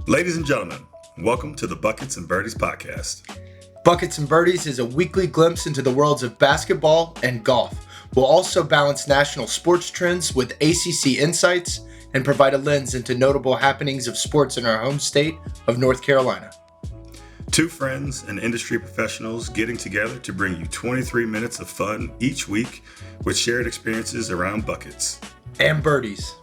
Ladies and gentlemen, welcome to the Buckets and Birdies podcast. Buckets and Birdies is a weekly glimpse into the worlds of basketball and golf. We'll also balance national sports trends with ACC insights and provide a lens into notable happenings of sports in our home state of North Carolina. Two friends and industry professionals getting together to bring you 23 minutes of fun each week with shared experiences around buckets And birdies.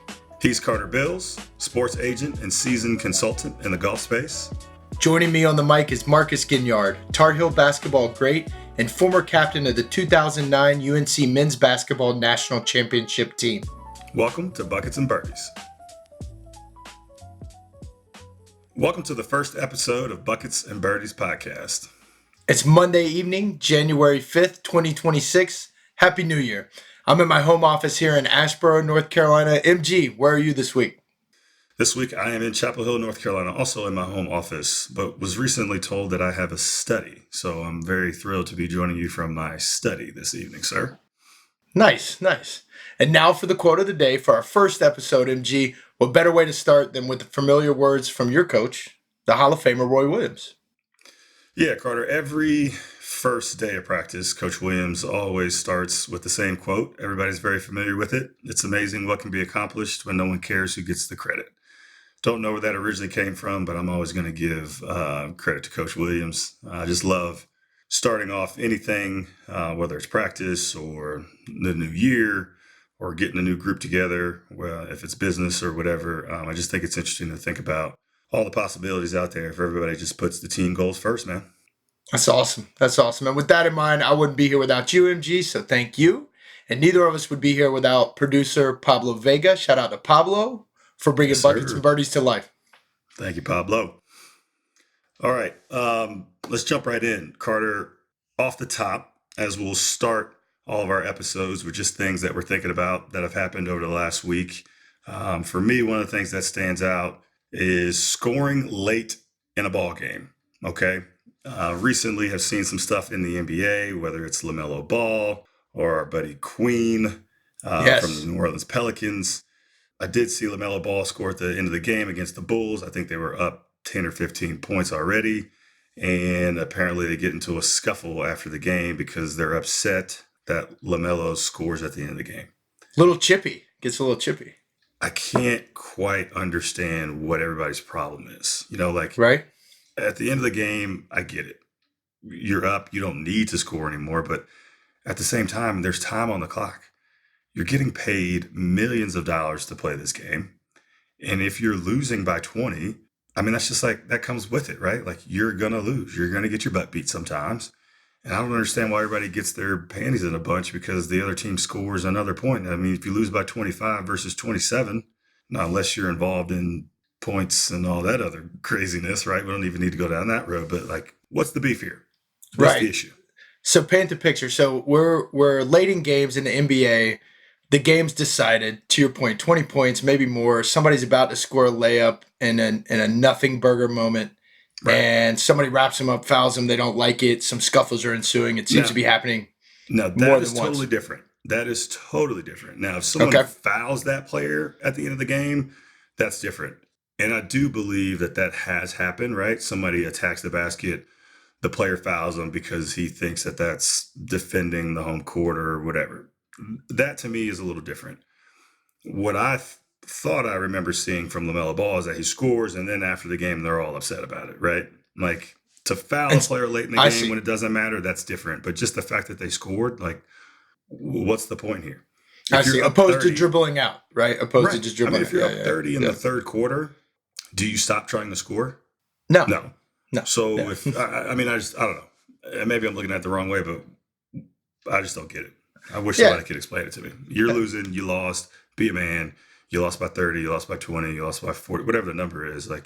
He's Carter Bills, sports agent and seasoned consultant in the golf space. Joining me on the mic is Marcus Ginyard, Tar Heel basketball great and former captain of the 2009 UNC men's basketball national championship team. Welcome to Buckets and Birdies. Welcome to the first episode of Buckets and Birdies podcast. It's Monday evening, January 5th, 2026. Happy New Year. I'm in my home office here in Asheboro, North Carolina. MG, where are you this week? This week I am in Chapel Hill, North Carolina, also in my home office, but was recently told that I have a study. So I'm very thrilled to be joining you from my study this evening, sir. Nice. And now for the quote of the day for our first episode, MG. What better way to start than with the familiar words from your coach, the Hall of Famer Roy Williams? Yeah, Carter, every first day of practice, Coach Williams always starts with the same quote. Everybody's very familiar with it. It's amazing what can be accomplished when no one cares who gets the credit. Don't know where that originally came from, but I'm always going to give credit to Coach Williams. I just love starting off anything, whether it's practice or the new year or getting a new group together, if it's business or whatever. I just think it's interesting to think about all the possibilities out there if everybody just puts the team goals first, man. That's awesome. And with that in mind, I wouldn't be here without you, MG, so thank you. And neither of us would be here without producer Pablo Vega. Shout out to Pablo for bringing Buckets and Birdies to life. Thank you, Pablo. All right, let's jump right in. Carter, off the top, as we'll start all of our episodes with just things that we're thinking about that have happened over the last week. For me, one of the things that stands out is scoring late in a ball game, okay? Recently have seen some stuff in the NBA, whether it's LaMelo Ball or our buddy Queen from the New Orleans Pelicans. I did see LaMelo Ball score at the end of the game against the Bulls. I think they were up 10 or 15 points already. And apparently they get into a scuffle after the game because they're upset that LaMelo scores at the end of the game. Gets a little chippy. I can't quite understand what everybody's problem is. Right? At the end of the game, I get it. You're up. You don't need to score anymore. But at the same time, there's time on the clock. You're getting paid millions of dollars to play this game. And if you're losing by 20, that's just that comes with it, right? You're going to lose. You're going to get your butt beat sometimes. And I don't understand why everybody gets their panties in a bunch because the other team scores another point. If you lose by 25 versus 27, not unless you're involved in points and all that other craziness, right? We don't even need to go down that road, but what's the beef here? What's the issue? So paint the picture. So we're late in games in the NBA. The game's decided, to your point, 20 points, maybe more. Somebody's about to score a layup in a nothing burger moment. Right. And somebody wraps them up, fouls them. They don't like it. Some scuffles are ensuing. It seems to be happening. No, that is totally different. That is totally different. Now, if someone fouls that player at the end of the game, that's different. And I do believe that has happened, right? Somebody attacks the basket, the player fouls them because he thinks that that's defending the home court or whatever. That to me is a little different. What I thought I remember seeing from LaMelo Ball is that he scores and then after the game, they're all upset about it, right? To foul a player late in the game when it doesn't matter, that's different. But just the fact that they scored, what's the point here? Opposed to dribbling out, right? To just dribbling out. If you're up 30 in the third quarter, do you stop trying to score? No. So I don't know. Maybe I'm looking at it the wrong way, but I just don't get it. I wish somebody could explain it to me. You're losing, you lost, be a man. You lost by 30, you lost by 20, you lost by 40, whatever the number is. The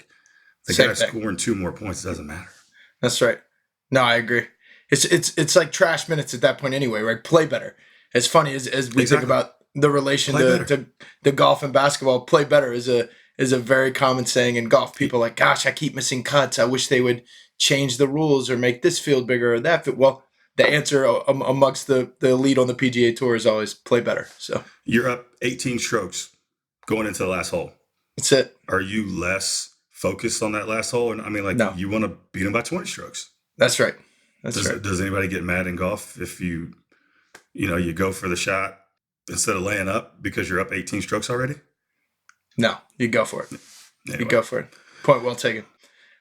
guy scoring 2 more points doesn't matter. That's right. No, I agree. It's like trash minutes at that point anyway, right? Play better. It's funny as we think about the relation to golf and basketball. Play better is a very common saying in golf. People are like, gosh, I keep missing cuts. I wish they would change the rules or make this field bigger or that field. Well, the answer amongst the elite on the PGA Tour is always play better. So you're up 18 strokes going into the last hole. That's it. Are you less focused on that last hole. And I mean, like, No, you want to beat them by 20 strokes. that's right. That's right. Does anybody get mad in golf if you go for the shot instead of laying up because you're up 18 strokes already? No, you go for it. Anyway. You go for it. Point well taken.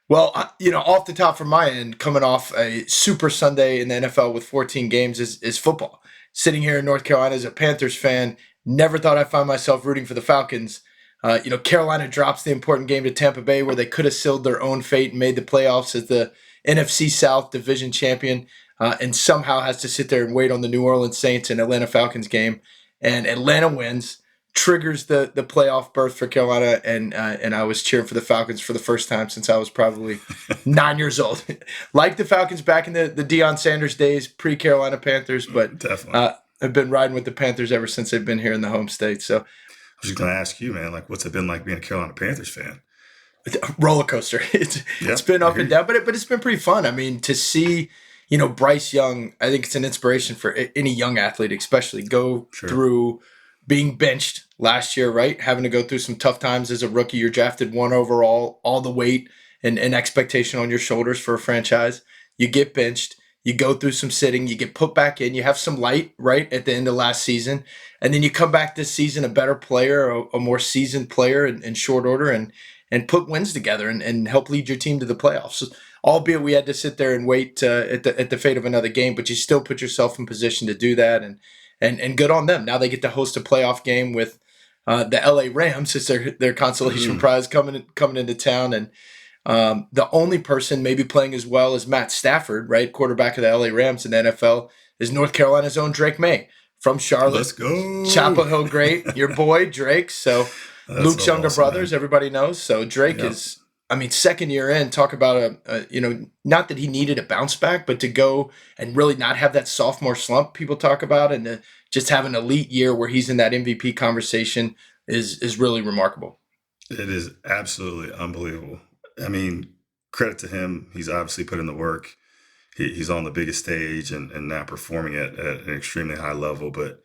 Well, off the top from my end, coming off a super Sunday in the NFL with 14 games is football. Sitting here in North Carolina as a Panthers fan, never thought I'd find myself rooting for the Falcons. Carolina drops the important game to Tampa Bay where they could have sealed their own fate and made the playoffs as the NFC South division champion, and somehow has to sit there and wait on the New Orleans Saints and Atlanta Falcons game. And Atlanta wins, triggers the playoff berth for Carolina, and I was cheering for the Falcons for the first time since I was probably 9 years old. Like the Falcons back in the Deion Sanders days, pre-Carolina Panthers, but definitely. I've been riding with the Panthers ever since they've been here in the home state. So I was just going to ask you, man, like, what's it been like being a Carolina Panthers fan? Roller coaster. It's been up and down, but it's been pretty fun. I mean, to see, Bryce Young, I think it's an inspiration for any young athlete, especially go through being benched last year, right? Having to go through some tough times as a rookie. You're drafted 1 overall, all the weight and expectation on your shoulders for a franchise. You get benched. You go through some sitting. You get put back in. You have some light, right, at the end of last season. And then you come back this season a better player, a more seasoned player in short order, and put wins together and help lead your team to the playoffs. Albeit we had to sit there and wait at the fate of another game, but you still put yourself in position to do that. And good on them. Now they get to host a playoff game with the LA Rams. It's their consolation prize coming into town. And the only person maybe playing as well as Matt Stafford, right, quarterback of the LA Rams in the NFL, is North Carolina's own Drake May from Charlotte. Let's go. Chapel Hill great. Your boy, Drake. So Luke's younger brothers, man. Everybody knows. So Drake is, second year in, talk about not that he needed a bounce back, but to go and really not have that sophomore slump people talk about, and to just have an elite year where he's in that MVP conversation is really remarkable. It is absolutely unbelievable. I mean, credit to him. He's obviously put in the work. He's on the biggest stage and now performing it at an extremely high level. But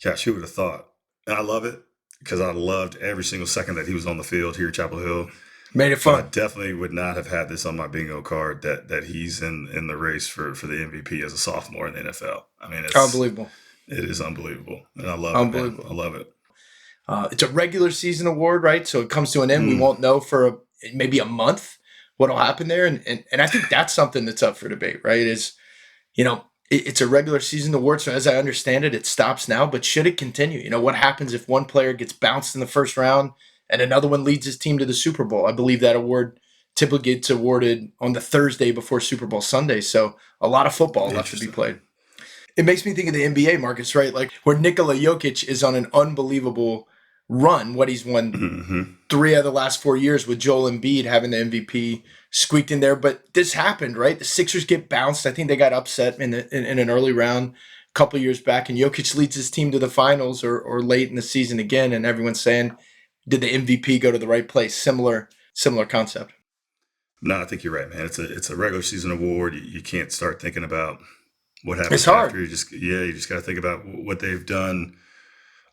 gosh, who would have thought? And I love it because I loved every single second that he was on the field here at Chapel Hill. Made it fun. But I definitely would not have had this on my bingo card that he's in the race for the MVP as a sophomore in the NFL. I mean, it's unbelievable. It is unbelievable. And I love it, man. I love it. It's a regular season award, right? So it comes to an end. We won't know for maybe a month what'll happen there. And I think that's something that's up for debate, right? It's a regular season award. So as I understand it, it stops now, but should it continue? What happens if one player gets bounced in the first round and another one leads his team to the Super Bowl? I believe that award typically gets awarded on the Thursday before Super Bowl Sunday. So a lot of football left to be played. It makes me think of the NBA, Marcus, right? Like where Nikola Jokic is on an unbelievable run. What he's won 3 out of the last 4 years with Joel Embiid having the MVP squeaked in there. But this happened, right? The Sixers get bounced. I think they got upset in an early round a couple of years back. And Jokic leads his team to the finals or late in the season again. And everyone's saying, did the MVP go to the right place? Similar concept. No, I think you're right, man. It's a regular season award. You can't start thinking about what happens it's hard. after. You just got to think about what they've done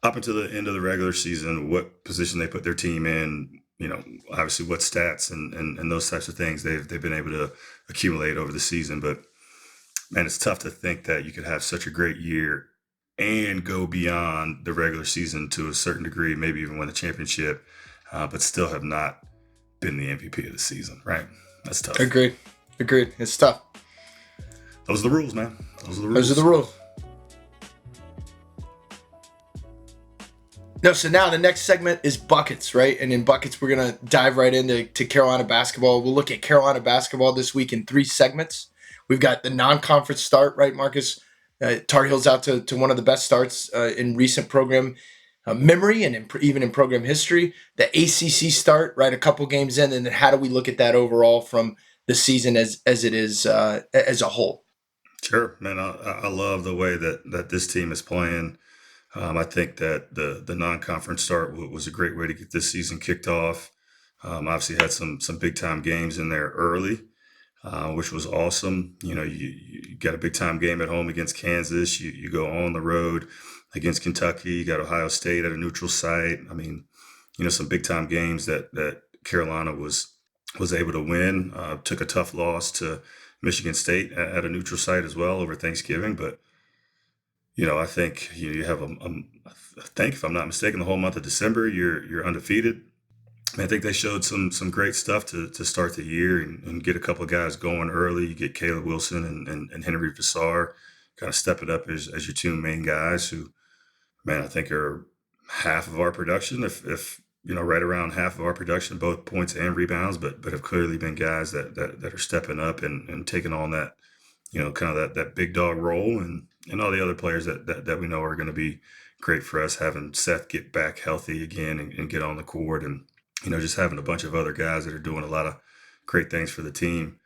up until the end of the regular season, what position they put their team in, obviously what stats and those types of things they've been able to accumulate over the season. But man, it's tough to think that you could have such a great year and go beyond the regular season to a certain degree, maybe even win a championship, but still have not been the MVP of the season, right? That's tough. Agreed. It's tough. Those are the rules, man. Those are the rules. No, so now the next segment is buckets, right? And in buckets, we're going to dive right into Carolina basketball. We'll look at Carolina basketball this week in 3 segments. We've got the non-conference start, right, Marcus? Tar Heels out to one of the best starts in recent program memory and even in program history. The ACC start, right, a couple games in, and then how do we look at that overall from the season as it is as a whole? Sure, man. I love the way that this team is playing. I think that the non-conference start was a great way to get this season kicked off. Obviously had some big time games in there early, which was awesome. You got a big time game at home against Kansas. You go on the road against Kentucky. You got Ohio State at a neutral site. I mean, some big time games that Carolina was was able to win. Took a tough loss to Michigan State at a neutral site as well over Thanksgiving. But, I think you have I think, if I'm not mistaken, the whole month of December, you're undefeated. I think they showed some great stuff to start the year and get a couple of guys going early. You get Caleb Wilson and Henry Vassar kind of stepping up as your two main guys who, man, I think are half of our production, if right around half of our production, both points and rebounds, but have clearly been guys that are stepping up and taking on that, kind of that big dog role, and all the other players that we know are going to be great for us, having Seth get back healthy again and get on the court, and just having a bunch of other guys that are doing a lot of great things for the team.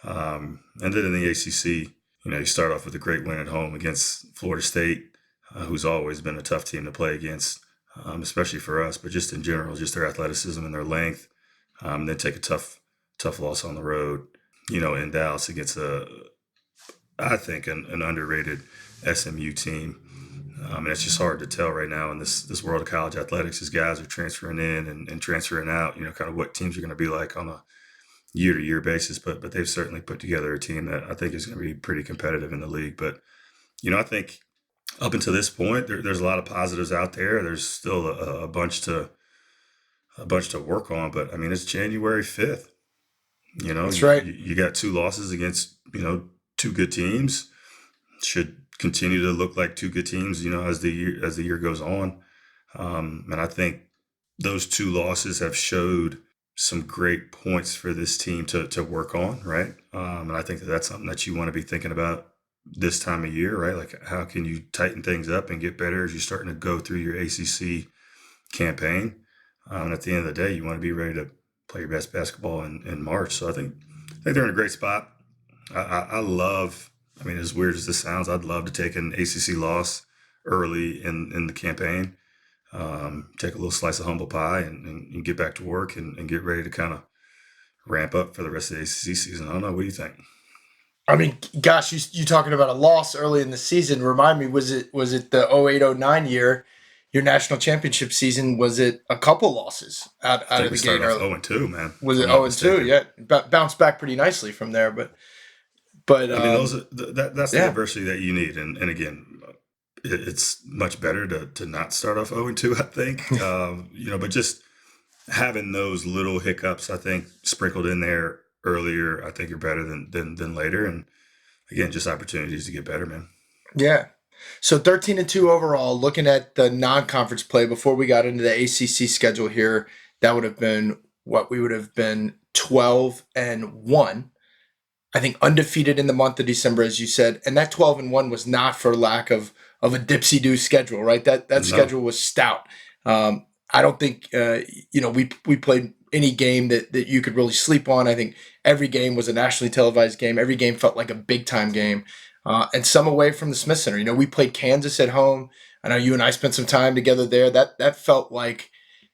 And then in the ACC, you start off with a great win at home against Florida State, who's always been a tough team to play against, especially for us, but just in general, just their athleticism and their length. Then take a tough loss on the road, in Dallas against I think an underrated SMU team. And it's just hard to tell right now in this world of college athletics as guys are transferring in and transferring out, kind of what teams are going to be like on a year-to-year basis. But they've certainly put together a team that I think is going to be pretty competitive in the league. But, I think up until this point, there's a lot of positives out there. There's still a bunch to work on. But, I mean, it's January 5th. That's right. You got two losses against, two good teams. Should continue to look like two good teams, as the year goes on. And I think those two losses have showed some great points for this team to work on, right? And I think that's something that you want to be thinking about this time of year, right? Like, how can you tighten things up and get better as you're starting to go through your ACC campaign? And at the end of the day, you want to be ready to play your best basketball in March. So I think they're in a great spot. I love, I mean, as weird as this sounds, I'd love to take an ACC loss early in the campaign, take a little slice of humble pie and get back to work and get ready to kind of ramp up for the rest of the ACC season. I don't know. What do you think? I mean, gosh, you talking about a loss early in the season. Remind me, was it the 08-09 year, your national championship season? Was it a couple losses out of the gate early? 0-2, man. Was it 0-2? Yeah, bounced back pretty nicely from there, but I mean, that's the adversity that you need, and again, it's much better to not start off 0-2, I think. But just having those little hiccups, I think, sprinkled in there earlier, I think are better than later. And again, just opportunities to get better, man. Yeah. So 13-2 overall. Looking at the non-conference play before we got into the ACC schedule here, that would have been what we would have been 12-1. I think undefeated in the month of December, as you said, and that 12-1 was not for lack of a dipsy-do schedule, right? That schedule was stout. I don't think we played any game that you could really sleep on. I think every game was a nationally televised game. Every game felt like a big-time game, and some away from the Smith Center. We played Kansas at home. I know you and I spent some time together there. That felt like,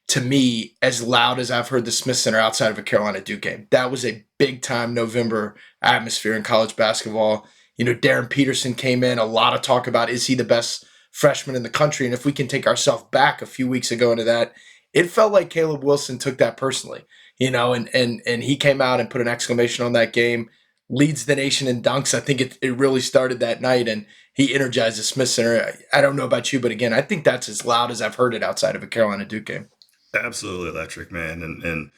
to me, as loud as I've heard the Smith Center outside of a Carolina Duke game. That was a big-time November atmosphere in college basketball. Darren Peterson came in, a lot of talk about, is he the best freshman in the country? And if we can take ourselves back a few weeks ago into that, it felt like Caleb Wilson took that personally, and he came out and put an exclamation on that game, leads the nation in dunks. I think it really started that night, and he energized the Smith Center. I don't know about you, but again, I think that's as loud as I've heard it outside of a Carolina Duke game. Absolutely electric, man. And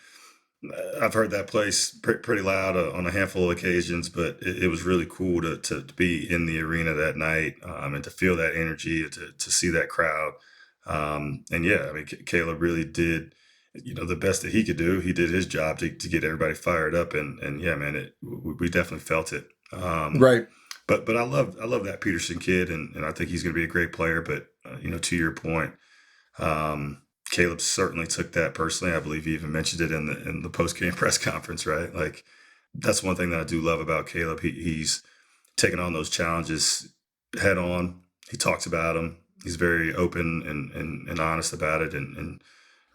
I've heard that place pretty loud on a handful of occasions, but it was really cool to be in the arena that night, and to feel that energy, to see that crowd. And yeah, I mean, Caleb really did, the best that he could do. He did his job to get everybody fired up, and yeah, man, we definitely felt it. Right. But I love that Peterson kid, and I think he's going to be a great player. But to your point, Caleb certainly took that personally. I believe he even mentioned it in the post game press conference, right? Like, that's one thing that I do love about Caleb. He's taking on those challenges head on. He talks about them. He's very open and honest about it, and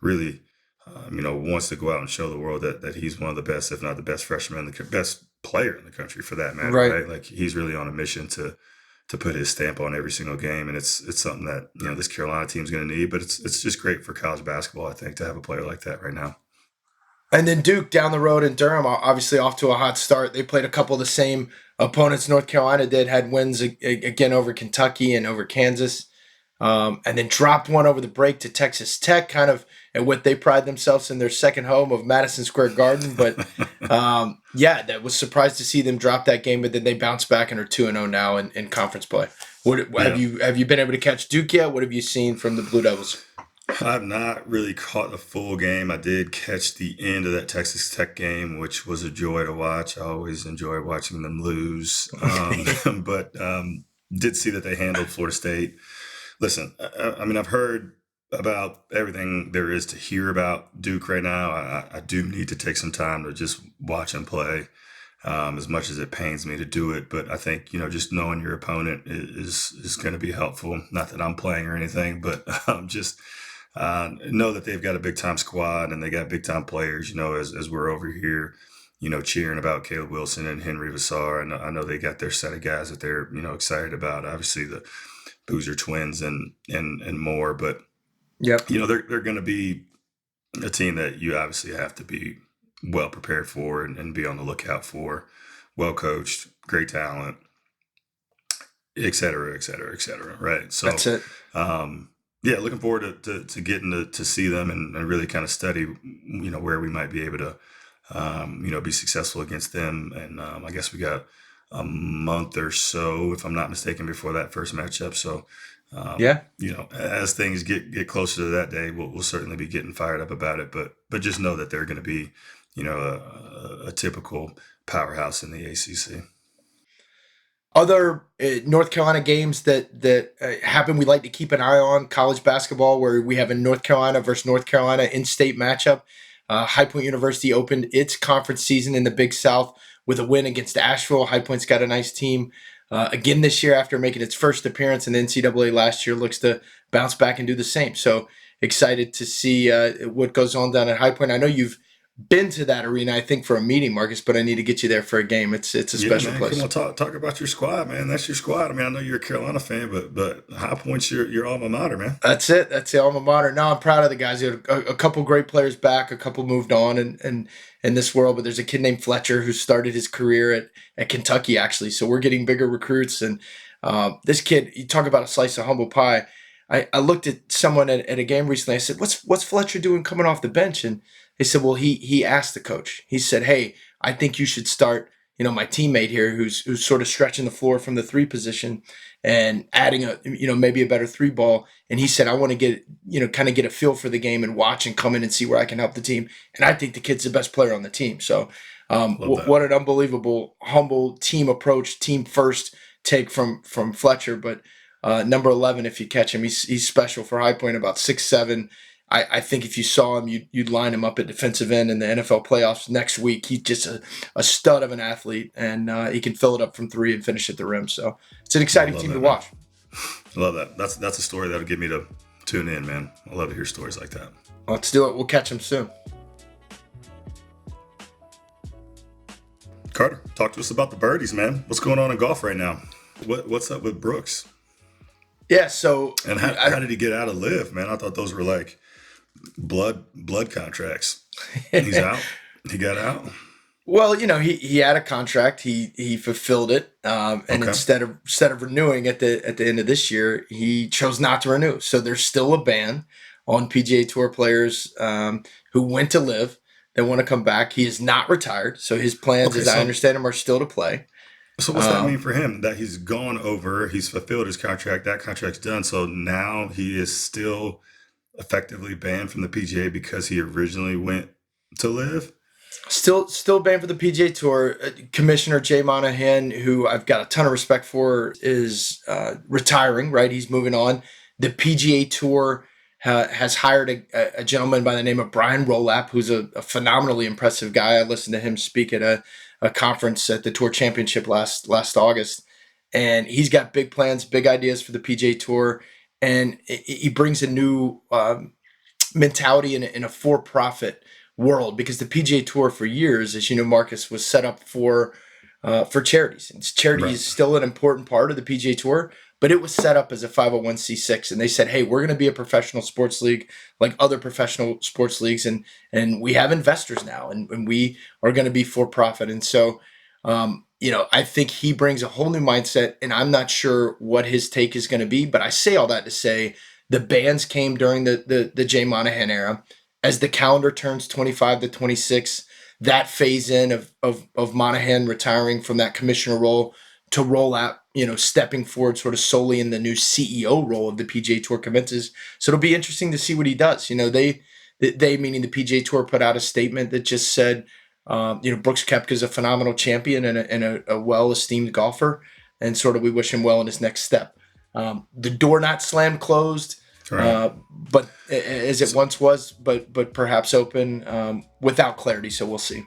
really, wants to go out and show the world that he's one of the best, if not the best freshman, the best player in the country for that matter, right? Like, he's really on a mission to put his stamp on every single game, and it's something that this Carolina team's going to need. But it's just great for college basketball, I think, to have a player like that right now. And then Duke down the road in Durham, obviously off to a hot start. They played a couple of the same opponents North Carolina did, had wins again over Kentucky and over Kansas, and then dropped one over the break to Texas Tech, kind of at what they pride themselves in their second home of Madison Square Garden. But yeah, that was surprised to see them drop that game, but then they bounced back and are 2-0 now in conference play. Have you been able to catch Duke yet? What have you seen from the Blue Devils? I've not really caught the full game. I did catch the end of that Texas Tech game, which was a joy to watch. I always enjoy watching them lose. But did see that they handled Florida State. Listen, I mean, I've heard about everything there is to hear about Duke right now. I do need to take some time to just watch them play, as much as it pains me to do it. But I think, just knowing your opponent is going to be helpful. Not that I'm playing or anything, but just know that they've got a big time squad and they got big time players, as we're over here, cheering about Caleb Wilson and Henry Vassar. And I know they got their set of guys that they're, excited about. Obviously the Boozer twins and more, but Yep. They're going to be a team that you obviously have to be well prepared for and be on the lookout for, well coached, great talent, et cetera, et cetera, et cetera. Right. So That's it. Yeah, looking forward to getting to see them and really kind of study, where we might be able to, be successful against them. And I guess we got a month or so, if I'm not mistaken, before that first matchup. So, Yeah. as things get closer to that day, we'll certainly be getting fired up about it. But just know that they're going to be, a typical powerhouse in the ACC. Other North Carolina games that happen, we like to keep an eye on college basketball, where we have a North Carolina versus North Carolina in-state matchup. High Point University opened its conference season in the Big South with a win against Asheville. High Point's got a nice team again this year after making its first appearance in the NCAA last year. Looks to bounce back and do the same. So excited to see what goes on down at High Point. I know you've been to that arena, I think, for a meeting, Marcus, but I need to get you there for a game. It's a special man, place. Come on, talk about your squad, man. That's your squad. I mean, I know you're a Carolina fan, but High Point's your alma mater, man. That's it. That's the alma mater. No, I'm proud of the guys. You had a couple great players back, a couple moved on and in this world, but there's a kid named Fletcher who started his career at Kentucky, actually. So we're getting bigger recruits. And this kid, you talk about a slice of humble pie. I looked at someone at a game recently. I said, what's Fletcher doing coming off the bench? And they said, well, he asked the coach. He said, hey, I think you should start, my teammate here who's sort of stretching the floor from the three position and adding maybe a better three ball. And he said, I want to get, kind of get a feel for the game and watch and come in and see where I can help the team. And I think the kid's the best player on the team. So what an unbelievable, humble team approach, team first take from Fletcher. But number 11, if you catch him, he's special for High Point, about 6'7". I think if you saw him, you'd line him up at defensive end in the NFL playoffs next week. He's just a stud of an athlete, and he can fill it up from three and finish at the rim. So it's an exciting team to watch. I love that. That's a story that'll get me to tune in, man. I love to hear stories like that. Let's do it. We'll catch him soon. Carter, talk to us about the birdies, man. What's going on in golf right now? What's up with Brooks? Yeah, so and how did he get out of LIV, man? I thought those were like blood contracts. He's out. He got out. Well, he had a contract. He fulfilled it, and instead of renewing at the end of this year, he chose not to renew. So there's still a ban on PGA Tour players who went to LIV that want to come back. He is not retired, so his plans, I understand them, are still to play. So what's that mean for him? That he's gone over, he's fulfilled his contract, that contract's done. So now he is still effectively banned from the PGA because he originally went to LIV? Still banned for the PGA Tour. Commissioner Jay Monahan, who I've got a ton of respect for, is retiring, right? He's moving on. The PGA Tour has hired a gentleman by the name of Brian Rolap, who's a phenomenally impressive guy. I listened to him speak at a conference at the Tour Championship last August. And he's got big plans, big ideas for the PGA Tour. And he brings a new mentality in a for-profit world, because the PGA Tour for years, as you know, Marcus, was set up for charities. And charity is still an important part of the PGA Tour, but it was set up as a 501c6, and they said, hey, we're going to be a professional sports league like other professional sports leagues, and we have investors now, and we are going to be for profit. And so I think he brings a whole new mindset, and I'm not sure what his take is going to be, but I say all that to say the bans came during the Jay Monahan era. As the calendar turns 25 to 26, that phase in of Monahan retiring from that commissioner role to roll out, stepping forward sort of solely in the new CEO role of the PGA Tour commences. So it'll be interesting to see what he does. They meaning the PGA Tour, put out a statement that just said, Brooks Koepka is a phenomenal champion and a well-esteemed golfer, and sort of we wish him well in his next step. The door not slammed closed, right. But as it once was, but perhaps open without clarity. So we'll see.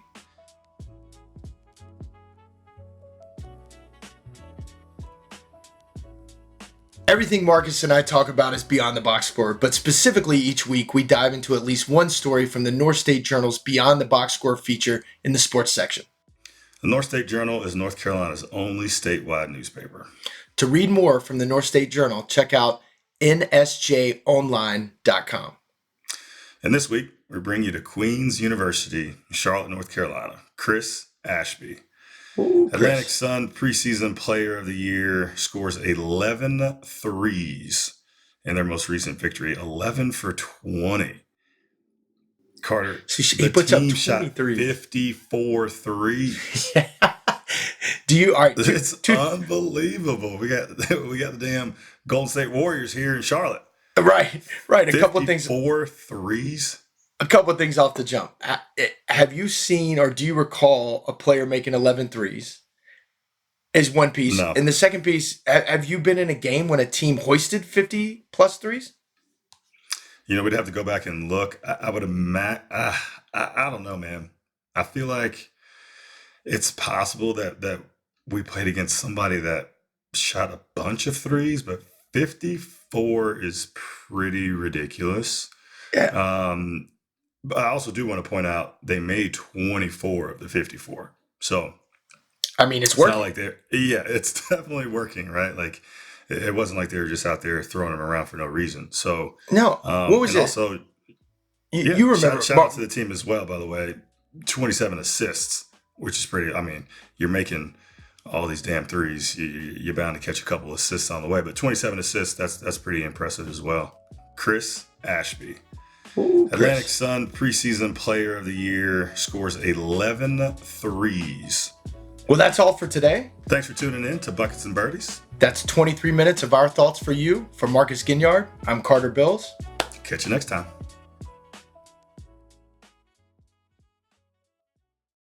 Everything Marcus and I talk about is beyond the box score, but specifically each week we dive into at least one story from the North State Journal's Beyond the Box Score feature in the sports section. The North State Journal is North Carolina's only statewide newspaper. To read more from the North State Journal, check out nsjonline.com. And this week, we bring you to Queen's University, Charlotte, North Carolina. Chris Ashby. Ooh, Atlantic Sun preseason player of the year, scores 11 threes in their most recent victory. 11 for 20. Carter, he puts up 23. 54 threes. Yeah. It's unbelievable. We got the damn Golden State Warriors here in Charlotte. Right. A couple of things. 54 threes. A couple of things off the jump. Have you seen, or do you recall a player making 11 threes? Is one piece. No. And the second piece, have you been in a game when a team hoisted 50 plus threes? We'd have to go back and look. I would imagine. I don't know, man. I feel like it's possible that we played against somebody that shot a bunch of threes, but 54 is pretty ridiculous. Yeah. But I also do want to point out they made 24 of the 54. So, it's working. Not like it's definitely working, right? Like it wasn't like they were just out there throwing them around for no reason. So no, what was it? Also, you remember? Shout out to the team as well, by the way. 27 assists, which is pretty. You're making all these damn threes. You're bound to catch a couple assists on the way, but 27 assists, that's pretty impressive as well. Chris Ashby. Ooh, Atlantic Sun preseason player of the year, scores 11 threes. Well, that's all for today. Thanks for tuning in to Buckets and Birdies. That's 23 minutes of our thoughts for you. For Marcus Ginyard, I'm Carter Bills. Catch you next time.